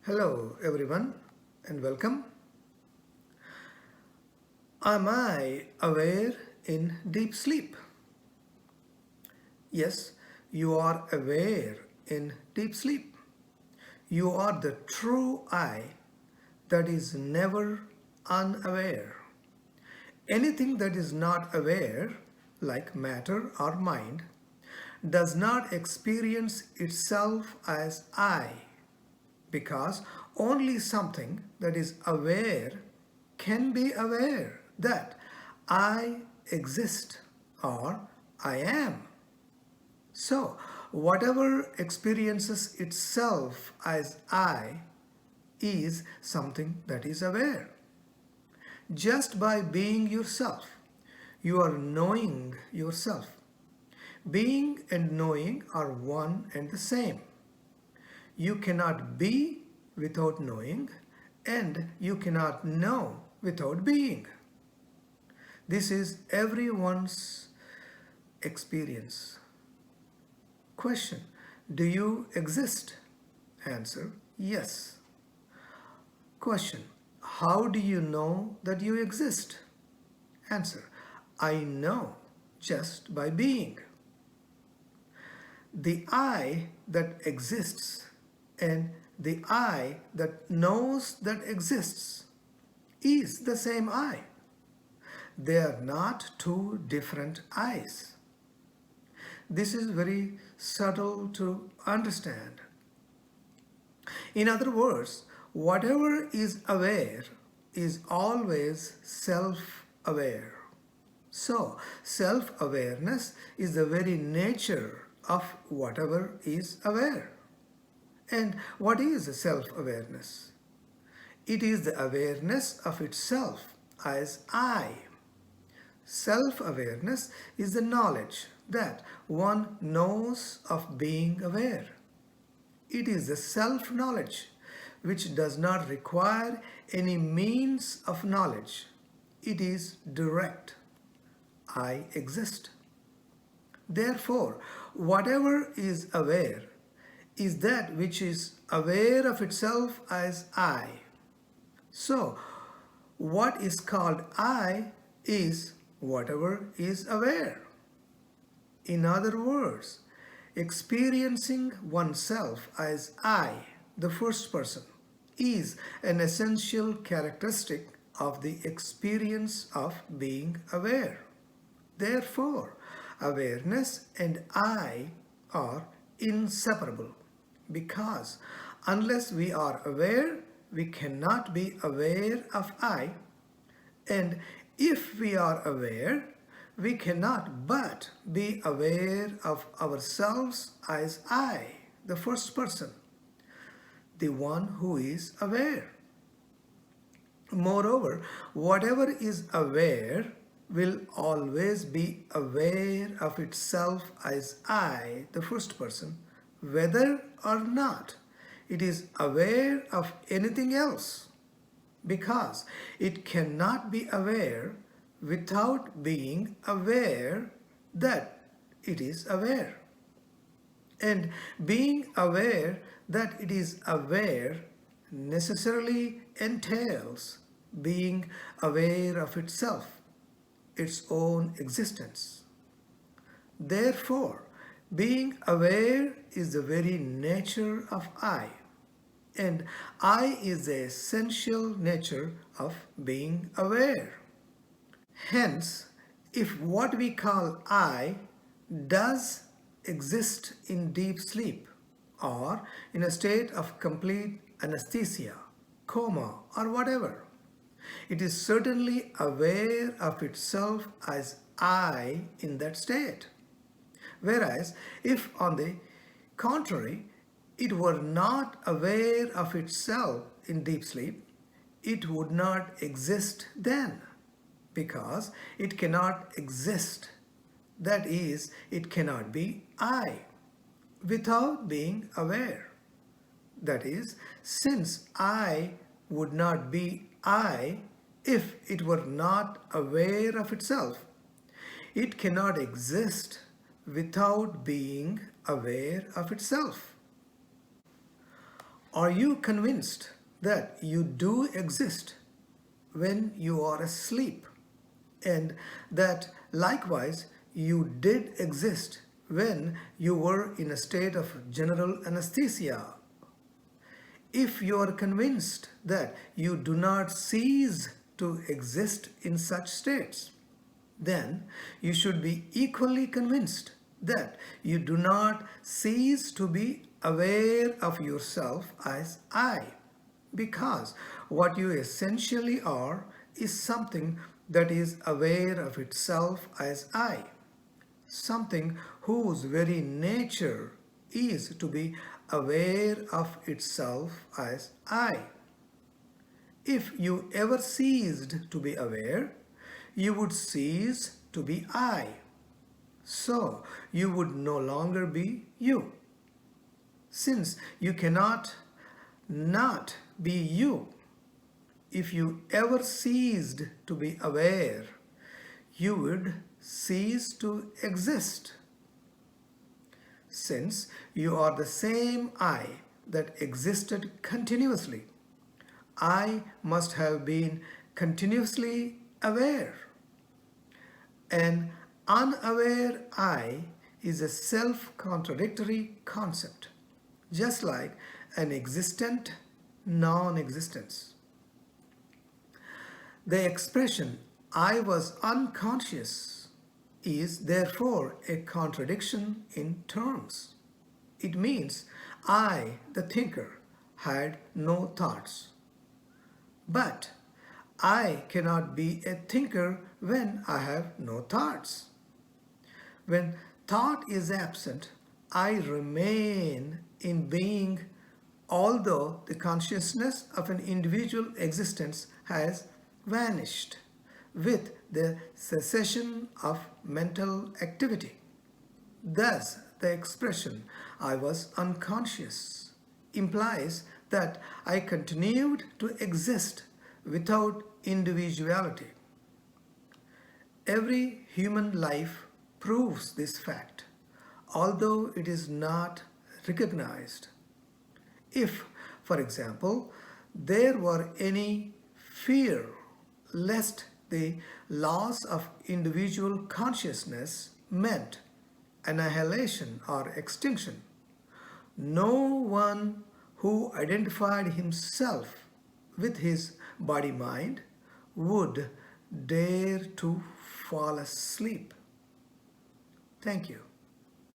Hello everyone and welcome. Am I aware in deep sleep? Yes, you are aware in deep sleep. You are the true I that is never unaware. Anything that is not aware, like matter or mind, does not experience itself as I, because only something that is aware can be aware that I exist or I am. So, whatever experiences itself as I is something that is aware. Just by being yourself, you are knowing yourself. Being and knowing are one and the same. You cannot be without knowing, and you cannot know without being. This is everyone's experience. Question: do you exist? Answer: yes. Question: how do you know that you exist? Answer: I know just by being. The I that exists and the I that knows that exists is the same I. They are not two different I's. This is very subtle to understand. In other words, whatever is aware is always self-aware. So, self-awareness is the very nature of whatever is aware. And what is self-awareness? It is the awareness of itself as I. Self-awareness is the knowledge that one knows of being aware. It is the self-knowledge which does not require any means of knowledge. It is direct. I exist. Therefore, whatever is aware is that which is aware of itself as I. So, what is called I is whatever is aware. In other words, experiencing oneself as I, the first person, is an essential characteristic of the experience of being aware. Therefore, awareness and I are inseparable, because unless we are aware, we cannot be aware of I, and if we are aware, we cannot but be aware of ourselves as I, the first person, the one who is aware. Moreover, whatever is aware will always be aware of itself as I, the first person, whether or not it is aware of anything else, because it cannot be aware without being aware that it is aware. And being aware that it is aware necessarily entails being aware of itself, its own existence. Therefore, being aware is the very nature of I, and I is the essential nature of being aware. Hence, if what we call I does exist in deep sleep or in a state of complete anesthesia, coma, or whatever, it is certainly aware of itself as I in that state. Whereas, if on the contrary, it were not aware of itself in deep sleep, it would not exist then, because it cannot exist. That is, it cannot be I without being aware. That is, since I would not be I if it were not aware of itself, it cannot exist without being aware of itself. Are you convinced that you do exist when you are asleep, and that likewise you did exist when you were in a state of general anesthesia? If you are convinced that you do not cease to exist in such states, then you should be equally convinced that you do not cease to be aware of yourself as I, because what you essentially are is something that is aware of itself as I, something whose very nature is to be aware of itself as I. If you ever ceased to be aware, you would cease to be I. So you would no longer be you. Since you cannot not be you, if you ever ceased to be aware, you would cease to exist. Since you are the same I that existed continuously, I must have been continuously aware. An unaware I is a self-contradictory concept, just like an existent non-existence. The expression I was unconscious is therefore a contradiction in terms. It means I, the thinker, had no thoughts. But I cannot be a thinker when I have no thoughts. When thought is absent, I remain in being, although the consciousness of an individual existence has vanished with the cessation of mental activity. Thus, the expression I was unconscious implies that I continued to exist without individuality. Every human life proves this fact, although it is not recognized. If, for example, there were any fear lest the loss of individual consciousness meant annihilation or extinction, no one who identified himself with his body-mind would dare to fall asleep. Thank you.